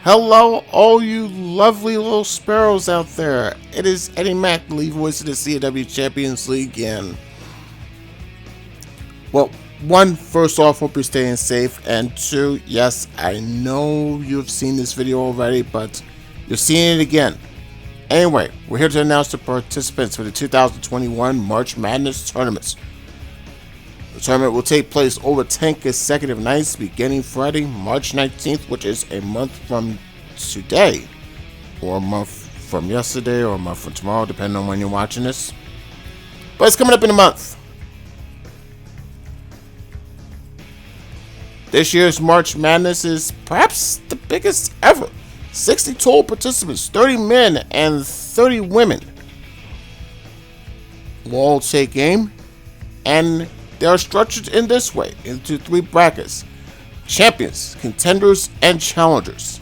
Hello, all you lovely little sparrows out there. It is Eddie Mack, the lead voice of the CW Champions League, and well, one, first off, hope you're staying safe, and two, yes, I know you've seen this video already, but you're seeing it again. Anyway, we're here to announce the participants for the 2021 March Madness tournaments. The tournament will take place over 10 consecutive nights beginning Friday, March 19th, which is a month from today, or a month from yesterday, or a month from tomorrow, depending on when you're watching this. But it's coming up in a month. This year's March Madness is perhaps the biggest ever. 60 total participants, 30 men and 30 women will all take aim, and they are structured in this way, into 3 brackets: champions, contenders, and challengers.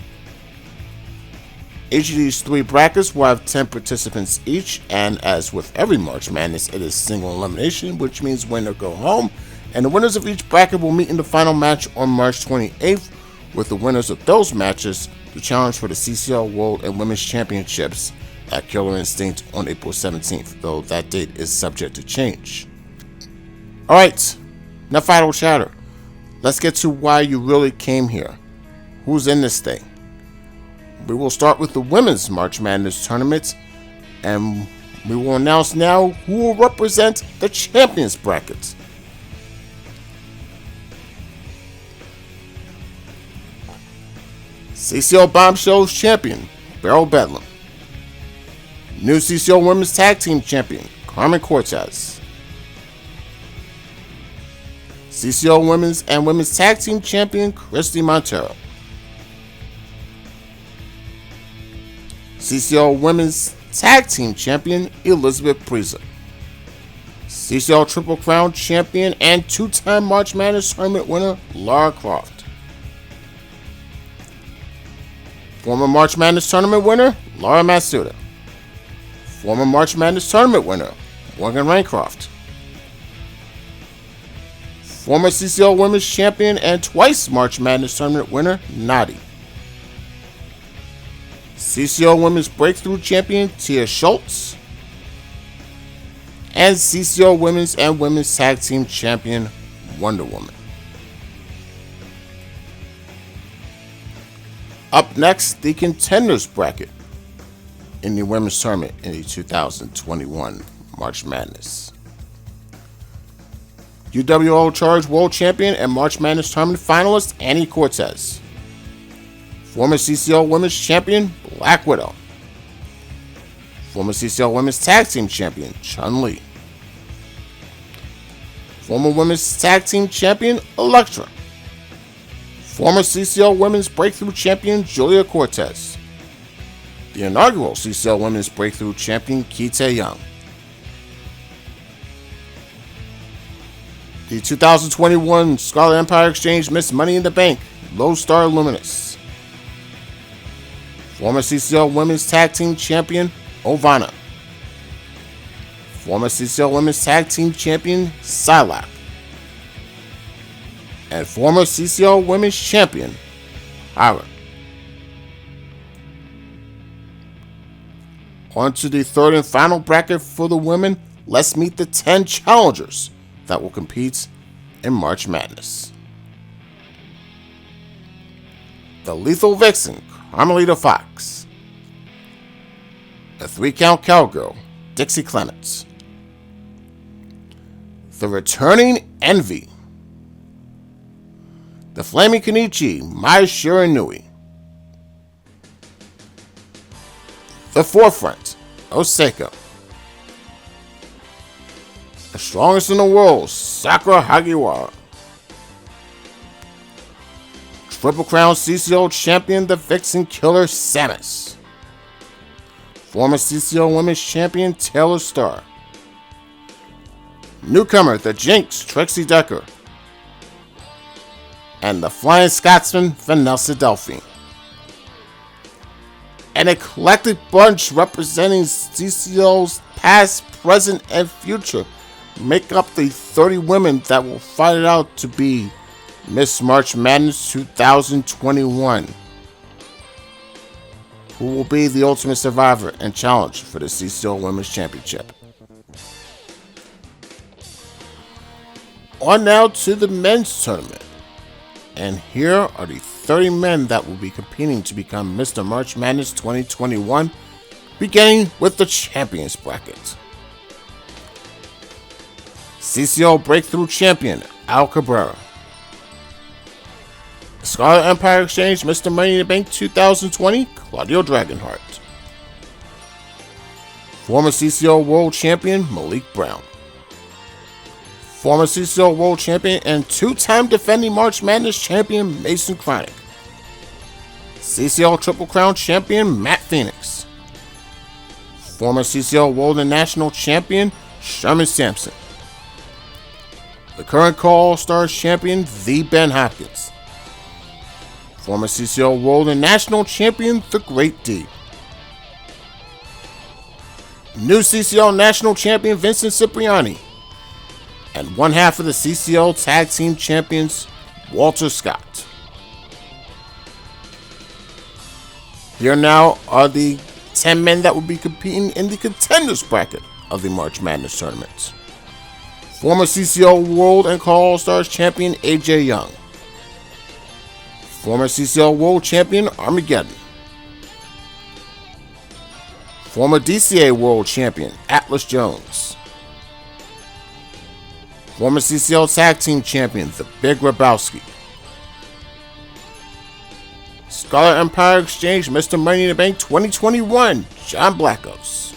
Each of these 3 brackets will have 10 participants each, and as with every March Madness, it is single elimination, which means winner go home, and the winners of each bracket will meet in the final match on March 28th, with the winners of those matches to challenge for the CCL World and Women's Championships at Killer Instinct on April 17th, though that date is subject to change. Alright, enough idle chatter. Let's get to why you really came here. Who's in this thing? We will start with the Women's March Madness tournament, and we will announce now who will represent the Champions brackets. CCL Bombshells champion, Beryl Bedlam. New CCL Women's Tag Team champion, Carmen Cortez. CCL Women's and Women's Tag Team champion, Christy Montero. CCL Women's Tag Team champion, Elizabeth Preza. CCL Triple Crown champion and 2-time March Madness tournament winner, Lara Croft. Former March Madness tournament winner, Laura Matsuda. Former March Madness tournament winner, Morgan Raycroft. Former CCL Women's champion and twice March Madness tournament winner, Nadi. CCL Women's Breakthrough champion, Tia Schultz. And CCL Women's and Women's Tag Team champion, Wonder Woman. Up next, the Contenders bracket in the Women's Tournament in the 2021 March Madness. UWO Charge World Champion and March Madness Tournament finalist, Annie Cortez. Former CCL Women's Champion, Black Widow. Former CCL Women's Tag Team Champion, Chun-Li. Former Women's Tag Team Champion, Elektra. Former CCL Women's Breakthrough Champion, Julia Cortez. The inaugural CCL Women's Breakthrough Champion, Kite Young. The 2021 Scarlet Empire Exchange Miss Money in the Bank, Low Star Luminous. Former CCL Women's Tag Team Champion, Ovana. Former CCL Women's Tag Team Champion, Psylocke. And former CCL Women's Champion, Hara. On to the third and final bracket for the women. Let's meet the 10 challengers that will compete in March Madness. The Lethal Vixen, Carmelita Fox. The 3-count cowgirl, Dixie Clements. The Returning Envy, the Flaming Kenichi, Mai Shiranui. The Forefront, Oseko. The Strongest in the World, Sakura Hagiwara. Triple Crown CCL Champion, the Vixen Killer, Samus. Former CCL Women's Champion, Taylor Starr. Newcomer, the Jinx, Trixie Decker. And the Flying Scotsman, Vanessa Delphine. An eclectic bunch representing CCL's past, present, and future make up the 30 women that will fight it out to be Miss March Madness 2021. who will be the Ultimate Survivor and challenge for the CCL Women's Championship. On now to the men's tournament. And here are the 30 men that will be competing to become Mr. March Madness 2021, beginning with the Champions Bracket. CCL Breakthrough Champion, Al Cabrera. Scarlet Empire Exchange Mr. Money in the Bank 2020, Claudio Dragonheart. Former CCL World Champion, Malik Brown. Former CCL World Champion and two-time defending March Madness Champion, Mason Chronic. CCL Triple Crown Champion, Matt Phoenix. Former CCL World and National Champion, Sherman Sampson. The current All-Stars Champion, The Ben Hopkins. Former CCL World and National Champion, The Great D. New CCL National Champion, Vincent Cipriani. And one half of the CCL Tag Team Champions, Walter Scott. Here now are the 10 men that will be competing in the contenders bracket of the March Madness tournament. Former CCL World and All-Stars Champion, AJ Young. Former CCL World Champion, Armageddon. Former DCA World Champion, Atlas Jones. Former CCL Tag Team Champion, The Big Rabowski. Scarlet Empire Exchange Mr. Money in the Bank 2021, John Blackos.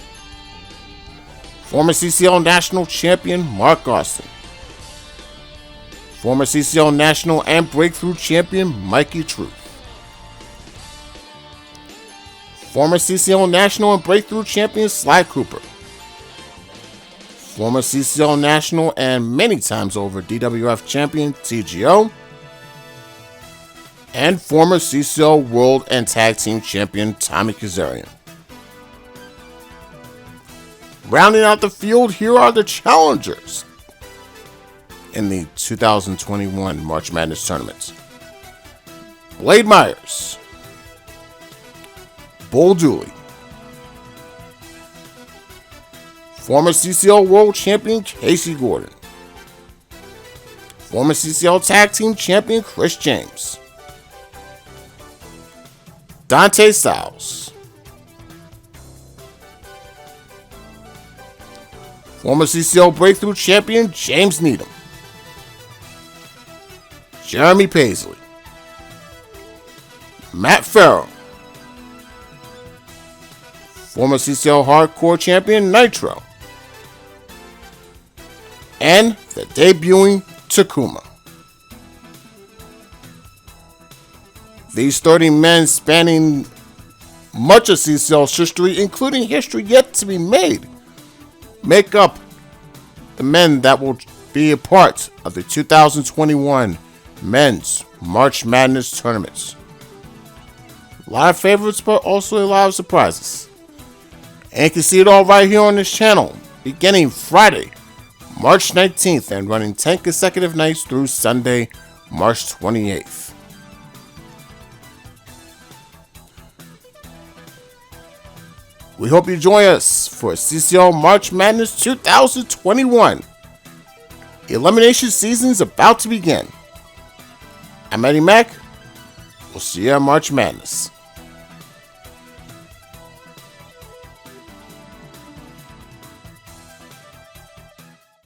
Former CCL National Champion, Mark Austin. Former CCL National and Breakthrough Champion, Mikey Truth. Former CCL National and Breakthrough Champion, Sly Cooper. Former CCL National and many times over DWF Champion, TGO. And former CCL World and Tag Team Champion, Tommy Kazarian. Rounding out the field, here are the challengers in the 2021 March Madness tournament. Blade Myers. Bull Dooley. Former CCL World Champion, Casey Gordon. Former CCL Tag Team Champion, Chris James. Dante Styles. Former CCL Breakthrough Champion, James Needham. Jeremy Paisley. Matt Farrell. Former CCL Hardcore Champion, Nitro. And the debuting Takuma. These 30 men spanning much of CCL's history, including history yet to be made, make up the men that will be a part of the 2021 Men's March Madness tournaments. A lot of favorites, but also a lot of surprises. And you can see it all right here on this channel, beginning Friday, March 19th, and running 10 consecutive nights through Sunday, March 28th. We hope you join us for CCL March Madness 2021. The elimination season is about to begin. I'm Eddie Mack. We'll see you at March Madness.